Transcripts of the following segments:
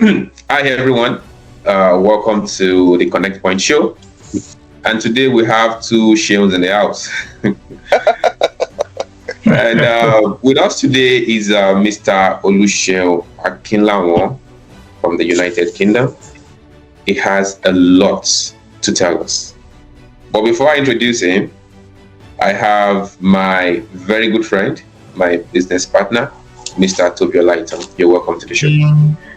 Hi, everyone. Welcome to the Connect Point Show. And today we have two Shions in the house. And with us today is Mr. Oluseun Akinlawon from the United Kingdom. He has a lot to tell us. But before I introduce him, I have my very good friend, my business partner, Mr. Toby Olaitan. You're welcome to the show.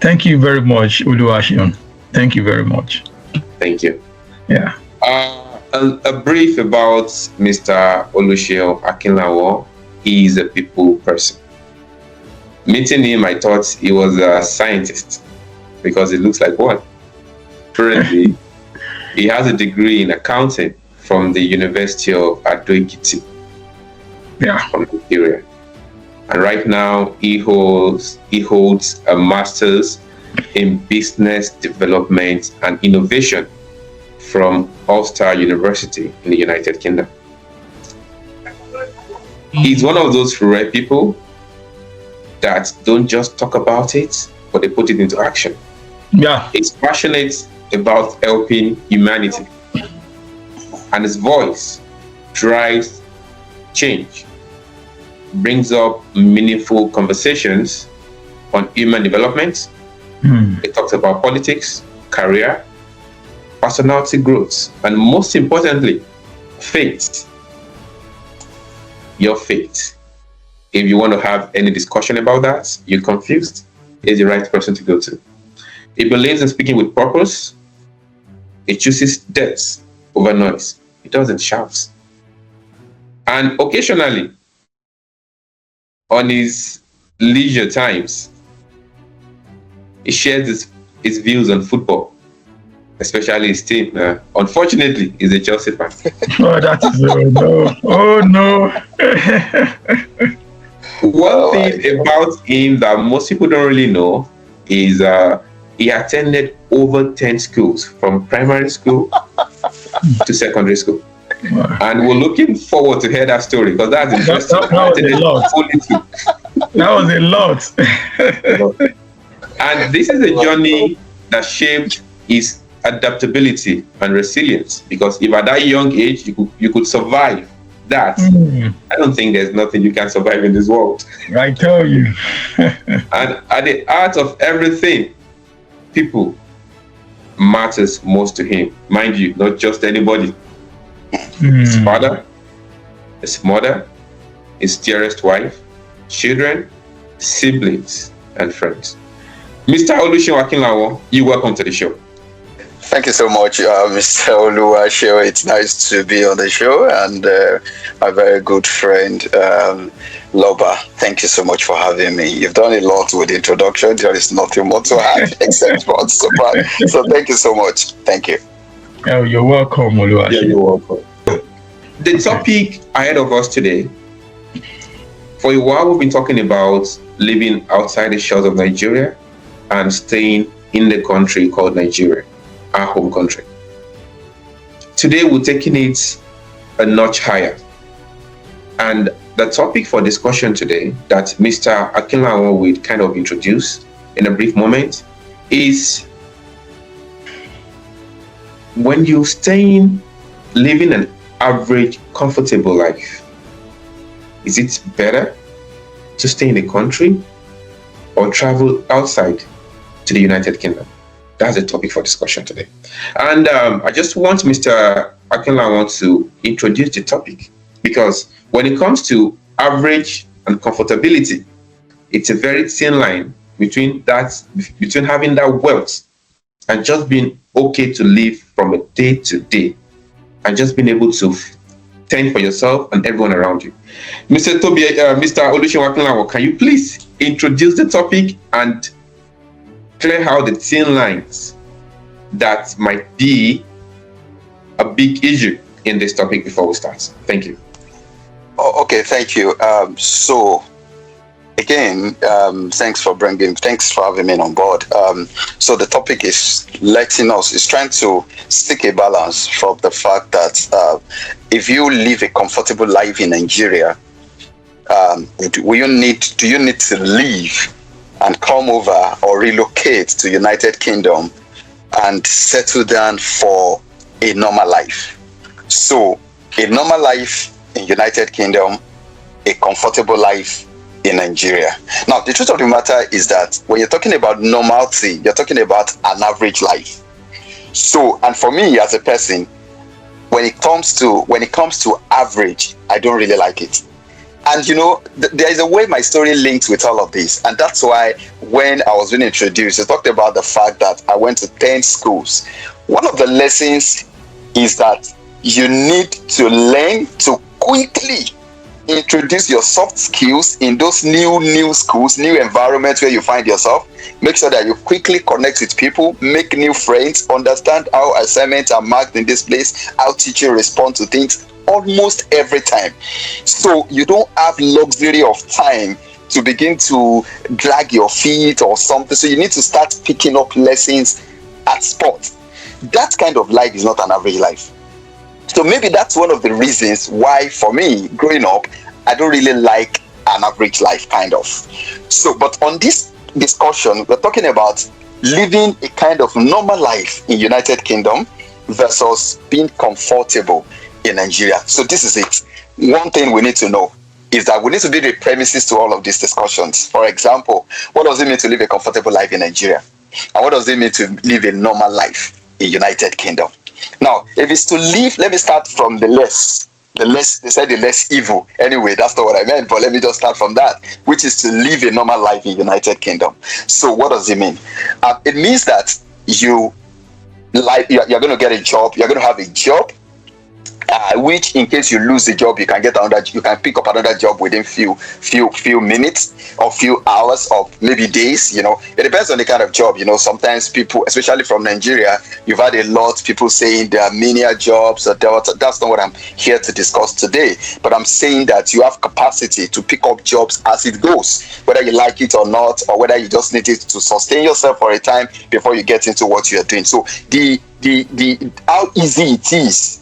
Thank you very much, Oluwaseun. Thank you very much. Thank you. Yeah. A brief about Mr. Oluseun Akinlawon. He is a people person. Meeting him, I thought he was a scientist because he looks like one. Currently, he has a degree in accounting from the University of Ado-Ekiti, from Nigeria. And right now, he holds a master's in business development and innovation from Ulster University in the United Kingdom. He's one of those rare people that don't just talk about it, but they put it into action. Yeah. He's passionate about helping humanity, and his voice drives change, brings up meaningful conversations on human development. He talks about politics, career, personality growth, and most importantly, faith. Your faith. If you want to have any discussion about that, you're confused, he's the right person to go to. He believes in speaking with purpose. He chooses depth over noise. He doesn't shout. And occasionally, on his leisure times, he shares his views on football, especially his team. Unfortunately, he's a Chelsea fan. Oh, that is no. Oh no. One thing about him that most people don't really know is he attended over 10 schools, from primary school to secondary school. Wow. And we're looking forward to hear that story because that's interesting. That was a lot. And this is a journey that shaped his adaptability and resilience, because if at that young age you could survive that, I don't think there's nothing you can survive in this world. I tell you. And at the heart of everything, people matters most to him. Mind you, not just anybody. His father, his mother, his dearest wife, children, siblings, and friends. Mr. Oluseun Akinlawon, you're welcome to the show. Thank you so much, Mr. Oluwaseun. It's nice to be on the show, and my very good friend, Loba. Thank you so much for having me. You've done a lot with the introduction. There is nothing more to add except for support. So thank you so much. Thank you. Oh, you're welcome, Oluwaseun. Yeah, you're welcome. The topic ahead of us today, for a while we've been talking about living outside the shores of Nigeria and staying in the country called Nigeria, our home country. Today we're taking it a notch higher. And the topic for discussion today that Mr. Akinlawon will kind of introduce in a brief moment is, when you're living an average, comfortable life, is it better to stay in the country or travel outside to the United Kingdom? That's the topic for discussion today. And I just want Mr. Akinlawon to introduce the topic, because when it comes to average and comfortability, it's a very thin line between having that wealth and just being okay to live from a day to day and just being able to fend for yourself and everyone around you. Mr. Oluseun Akinlawon, can you please introduce the topic and clear out the thin lines that might be a big issue in this topic before we start? Thank you. Oh, okay, thank you. So again, thanks for having me on board. So the topic is trying to stick a balance from the fact that if you live a comfortable life in Nigeria, do you need to leave and come over or relocate to United Kingdom and settle down for a normal life. So a normal life in United Kingdom, a comfortable life in Nigeria. Now, the truth of the matter is that when you're talking about normality, you're talking about an average life. So, and for me as a person, when it comes to average, I don't really like it. And there is a way my story links with all of this, and that's why when I was being introduced, I talked about the fact that I went to 10 schools. One of the lessons is that you need to learn to quickly introduce your soft skills in those new schools, new environments where you find yourself. Make sure that you quickly connect with people, make new friends, understand how assignments are marked in this place, how teachers respond to things almost every time. So you don't have luxury of time to begin to drag your feet or something. So you need to start picking up lessons at spot. That kind of life is not an average life. So maybe that's one of the reasons why, for me, growing up, I don't really like an average life, kind of. So, but on this discussion, we're talking about living a kind of normal life in United Kingdom versus being comfortable in Nigeria. So this is it. One thing we need to know is that we need to be the premises to all of these discussions. For example, what does it mean to live a comfortable life in Nigeria? And what does it mean to live a normal life in United Kingdom? Now, if it's to live, let me start from the less. They said the less evil. Anyway, that's not what I meant, but let me just start from that, which is to live a normal life in United Kingdom. So what does it mean? It means that you're going to get a job, you're going to have a job, which in case you lose the job, you can pick up another job within few minutes or few hours or maybe days. It depends on the kind of job. Sometimes people, especially from Nigeria, you've had a lot people saying there are menial jobs or that's not what I'm here to discuss today. But I'm saying that you have capacity to pick up jobs as it goes, whether you like it or not, or whether you just need it to sustain yourself for a time before you get into what you're doing. So the how easy it is,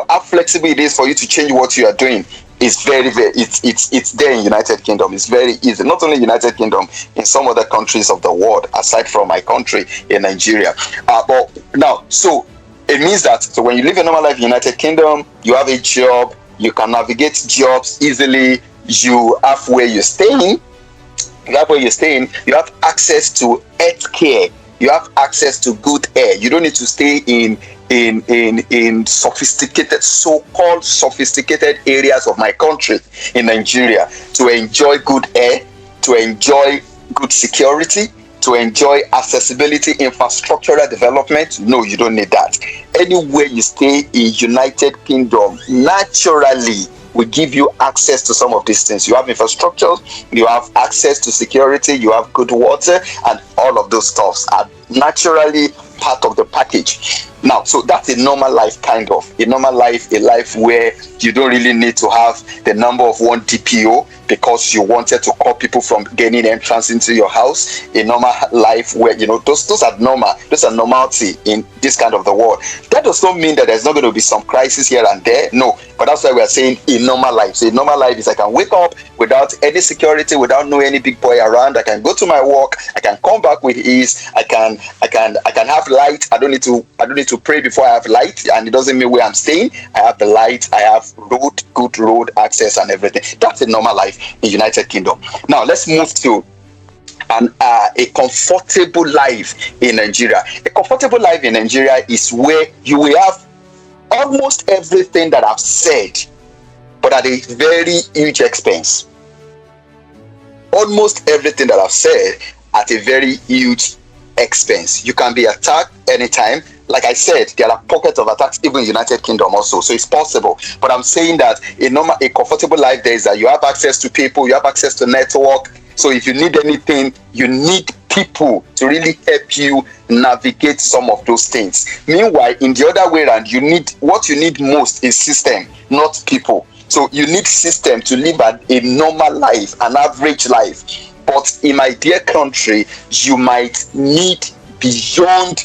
how flexible it is for you to change what you are doing is very, very, it's there in United Kingdom. It's very easy. Not only United Kingdom, in some other countries of the world, aside from my country in Nigeria. But now, so it means that, so when you live a normal life in United Kingdom, you have a job, you can navigate jobs easily, you have where you're staying, you have access to health care, you have access to good air. You don't need to stay in sophisticated, so-called sophisticated areas of my country in Nigeria to enjoy good air, to enjoy good security, to enjoy accessibility, infrastructural development. No, you don't need that. Anywhere you stay in United Kingdom, naturally will give you access to some of these things. You have infrastructure, you have access to security, you have good water, and all of those stuffs are naturally part of the package. Now, so that's a normal life, kind of. A normal life, a life where you don't really need to have the number of one DPO because you wanted to call people from gaining entrance into your house. A normal life where, those are normal. Those are normality in this kind of the world. That does not mean that there's not going to be some crisis here and there. No, but that's why we are saying a normal life. So a normal life is I can wake up without any security, without knowing any big boy around. I can go to my work. I can come back with ease. I can have light. I don't need to pray before I have light, and it doesn't mean where I'm staying. I have the light. I have good road access and everything. That's a normal life in United Kingdom. Now let's move to a comfortable life in Nigeria. A comfortable life in Nigeria is where you will have almost everything that I've said, but at a very huge expense. Almost everything that I've said at a very huge expense. You can be attacked anytime. Like I said, there are pockets of attacks even in United Kingdom also, so it's possible. But I'm saying that a comfortable life there is that you have access to people, you have access to network. So if you need anything, you need people to really help you navigate some of those things. Meanwhile, in the other way around, what you need most is system, not people. So you need system to live a normal life, an average life. But in my dear country, you might need beyond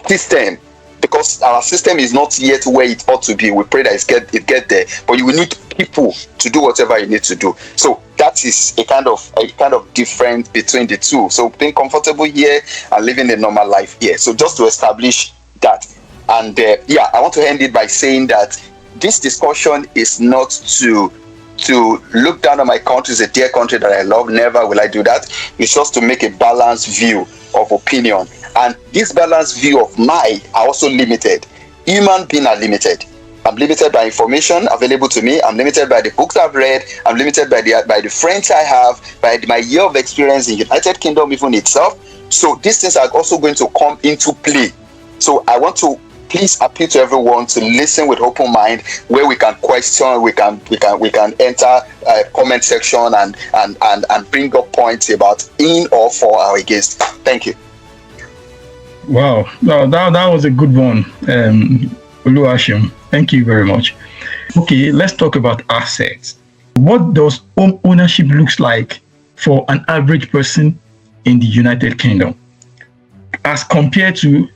system, because our system is not yet where it ought to be. We pray that it get there, but you will need people to do whatever you need to do. So that is a kind of difference between the two. So being comfortable here and living a normal life here. So just to establish that. And I want to end it by saying that this discussion is not to look down on my country. It's a dear country that I love. Never will I do that. It's just to make a balanced view of opinion. And this balanced view of mine are also limited. Human beings are limited. I'm limited by information available to me. I'm limited by the books I've read. I'm limited by the friends I have, by my year of experience in United Kingdom even itself. So these things are also going to come into play. So I want to please appeal to everyone to listen with open mind, where we can question, we can enter a comment section and bring up points about in or for or against. Thank you. Wow, that was a good one, Oluwaseun. Thank you very much. Okay, let's talk about assets. What does home ownership looks like for an average person in the United Kingdom as compared to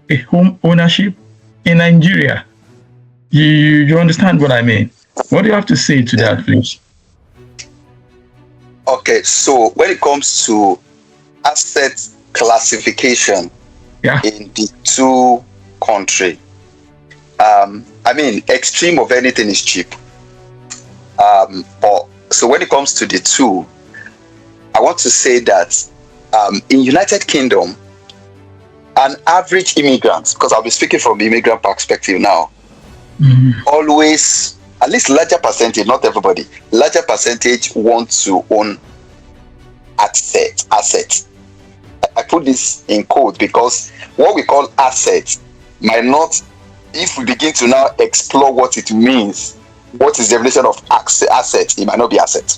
a home ownership in Nigeria? You understand what I mean? What do you have to say to that, please? Okay, so when it comes to asset classification in the two countries, extreme of anything is cheap. But so when it comes to the two, I want to say that in United Kingdom, an average immigrant, because I'll be speaking from the immigrant perspective now, always, at least larger percentage, not everybody, larger percentage want to own assets. I put this in quote because what we call assets might not, if we begin to now explore what it means, what is the definition of asset, it might not be asset.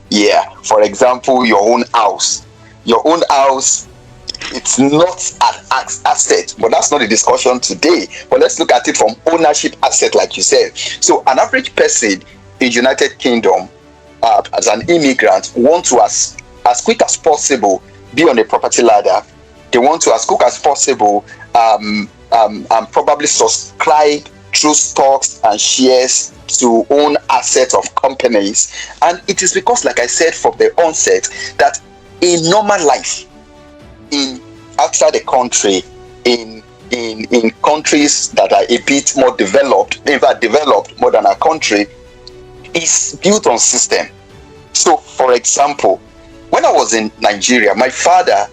Yeah, for example, your own house. Your own house, it's not an asset, but that's not the discussion today. But let's look at it from ownership asset, like you said. So an average person in United Kingdom, as an immigrant, want to as quick as possible be on the property ladder. They want to as quick as possible probably subscribe through stocks and shares to own assets of companies. And it is because, like I said from the onset, that in normal life, in outside the country, in countries that are a bit more developed, in fact developed more than our country, is built on system. So for example, when I was in Nigeria, my father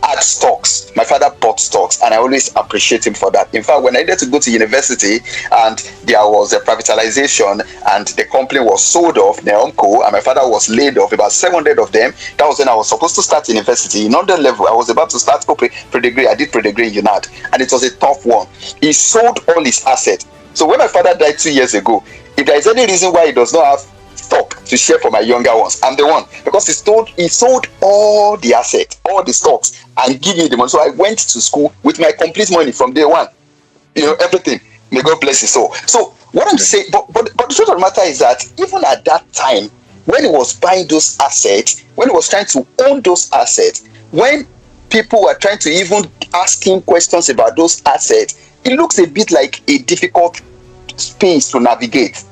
had stocks. My father bought stocks, and I always appreciate him for that. In fact, when I needed to go to university and there was a privatization and the company was sold off, Neomco, and my father was laid off, about 700 of them, that was when I was supposed to start university. In under level, I was about to start pre-degree. I did pre-degree in UNAD, and it was a tough one. He sold all his assets. So when my father died 2 years ago, if there is any reason why he does not have stock to share for my younger ones, I'm the one, because he sold all the assets, all the stocks, and give me the money. So I went to school with my complete money from day one, everything. May God bless his soul. So what I'm saying, but the truth of the matter is that even at that time, when he was buying those assets, when he was trying to own those assets, when people were trying to even ask him questions about those assets, it looks a bit like a difficult space to navigate.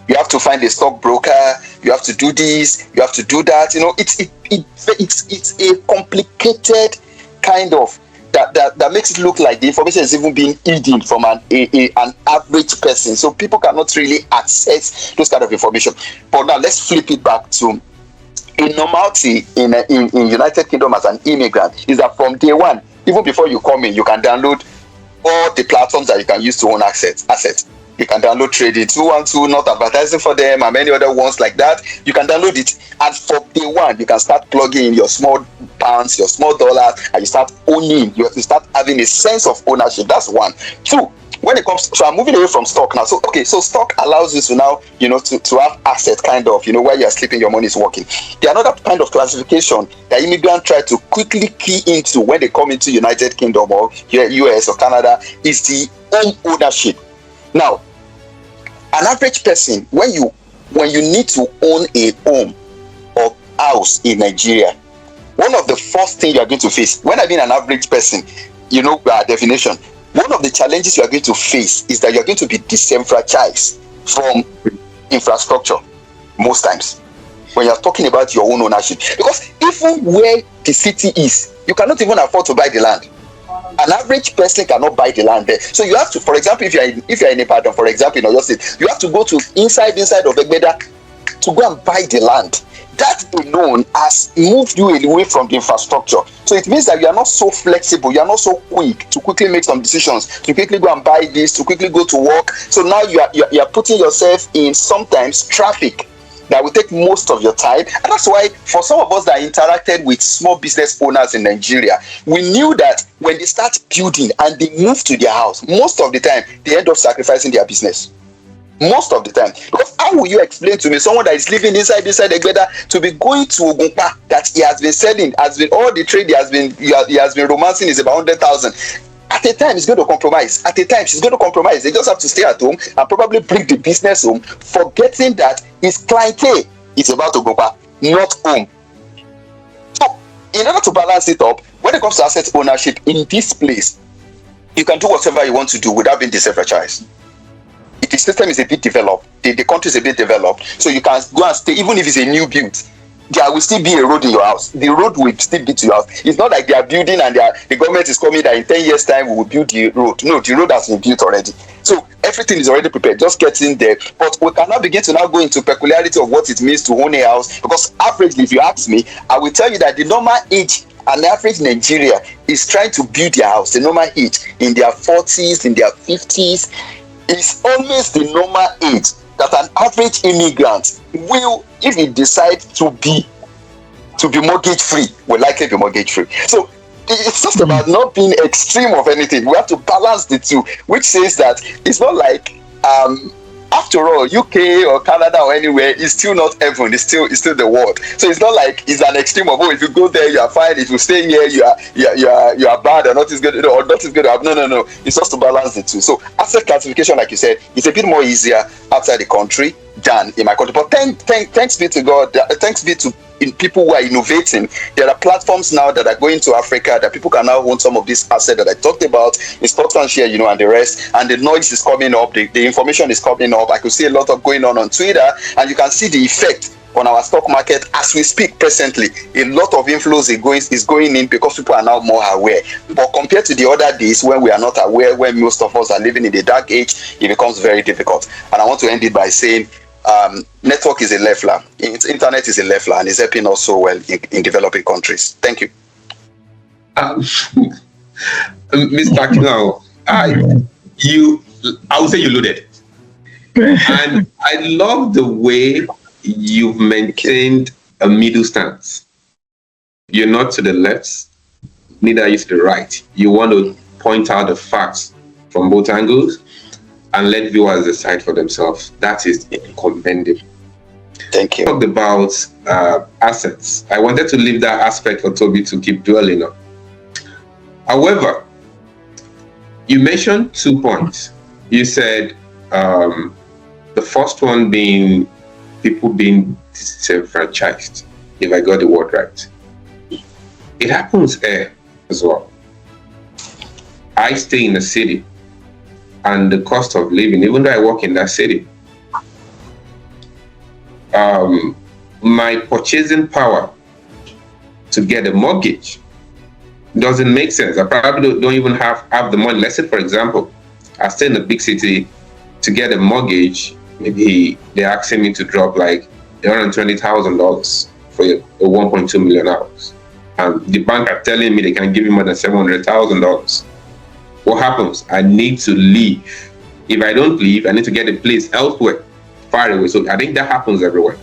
You have to find a stockbroker. You have to do this. You have to do that. It's a complicated kind of that makes it look like the information is even being hidden from an average person. So people cannot really access those kind of information. But now let's flip it back to a normality in United Kingdom as an immigrant is that from day one, even before you come in, you can download all the platforms that you can use to own assets. You can download Trading 212, not advertising for them, and many other ones like that. You can download it, and from day one, you can start plugging in your small pounds, your small dollars, and you start owning. You start having a sense of ownership. That's one. Two, when it comes, so I'm moving away from stock now. So stock allows you to now, to have assets, kind of, where you're sleeping, your money is working. The another kind of classification that immigrants try to quickly key into when they come into United Kingdom or US or Canada is the home ownership. Now, an average person, when you need to own a home or house in Nigeria, one of the first things you are going to face, when I mean an average person, definition, one of the challenges you are going to face is that you are going to be disenfranchised from infrastructure most times. when you're talking about your own ownership. Because even where the city is, you cannot even afford to buy the land. An average person cannot buy the land there. So you have to, for example, if you're in Ibadan, for example, in Oyo State, you have to go to inside of Egbeda to go and buy the land. That alone has moved you away from the infrastructure. So it means that you are not so flexible, you are not so quick to quickly make some decisions, to quickly go and buy this, to quickly go to work. So now you are putting yourself in sometimes traffic that will take most of your time. And that's why for some of us that interacted with small business owners in Nigeria, we knew that when they start building and they move to their house, most of the time they end up sacrificing their business. Most of the time. Because how will you explain to me someone that is living inside Egbeda to be going to Ogunpa that he has been selling, all the trade he has been romancing is about 100,000. At a time, he's going to compromise. At a time, she's going to compromise. They just have to stay at home and probably bring the business home, forgetting that his clientele is about to go back, not home. So, in order to balance it up, when it comes to asset ownership in this place, you can do whatever you want to do without being disenfranchised. If the system is a bit developed, the country is a bit developed, so you can go and stay, even if it's a new build. There will still be a road in your house. The road will still be to your house. It's not like they are building and the government is coming that in 10 years' time we will build the road. No, the road has been built already. So everything is already prepared. Just get in there. But we cannot begin to now go into peculiarity of what it means to own a house. Because averagely, if you ask me, I will tell you that the normal age, an average Nigeria is trying to build their house. The normal age in their 40s, in their 50s, is always the normal age that an average immigrant will, if he decides to be mortgage free, will likely be mortgage free. So it's just about not being extreme of anything. We have to balance the two, which says that it's not like after all, UK or Canada or anywhere is still not heaven. It's still the world. So it's not like it's an extreme of, oh, if you go there you are fine. If you stay here you are bad, or nothing's good, or nothing's good to happen. No. It's just to balance the two. So asset classification, like you said, it's a bit more easier outside the country than in my country. But thanks be to God. Thanks be to people who are innovating. There are platforms now that are going to Africa that people can now own some of these assets that I talked about in Scotland share, and the rest. And the noise is coming up, the information is coming up. I could see a lot of going on Twitter, and you can see the effect on our stock market as we speak presently. A lot of inflows is going in because people are now more aware. But compared to the other days when we are not aware, when most of us are living in the dark age, it becomes very difficult. And I want to end it by saying, network is a leveler. Internet is a leveler, and is helping us so well in developing countries. Thank you. Mr. Kinao, I would say you loaded. And I love the way you've maintained a middle stance. You're not to the left, neither are you to the right. You want to point out the facts from both angles and let viewers decide for themselves. That is commendable. Thank you. Talked about assets. I wanted to leave that aspect for Toby to keep dwelling on. However, you mentioned 2 points. You said the first one being people being disenfranchised, if I got the word right. It happens here as well. I stay in the city, and the cost of living, even though I work in that city, my purchasing power to get a mortgage doesn't make sense. I probably don't even have the money. Let's say, for example, I stay in a big city. To get a mortgage, maybe they're asking me to drop like $120,000 for a 1.2 million hours. And the bank are telling me they can give me more than $700,000. What happens? I need to leave. If I don't leave, I need to get a place elsewhere, far away. So I think that happens everywhere.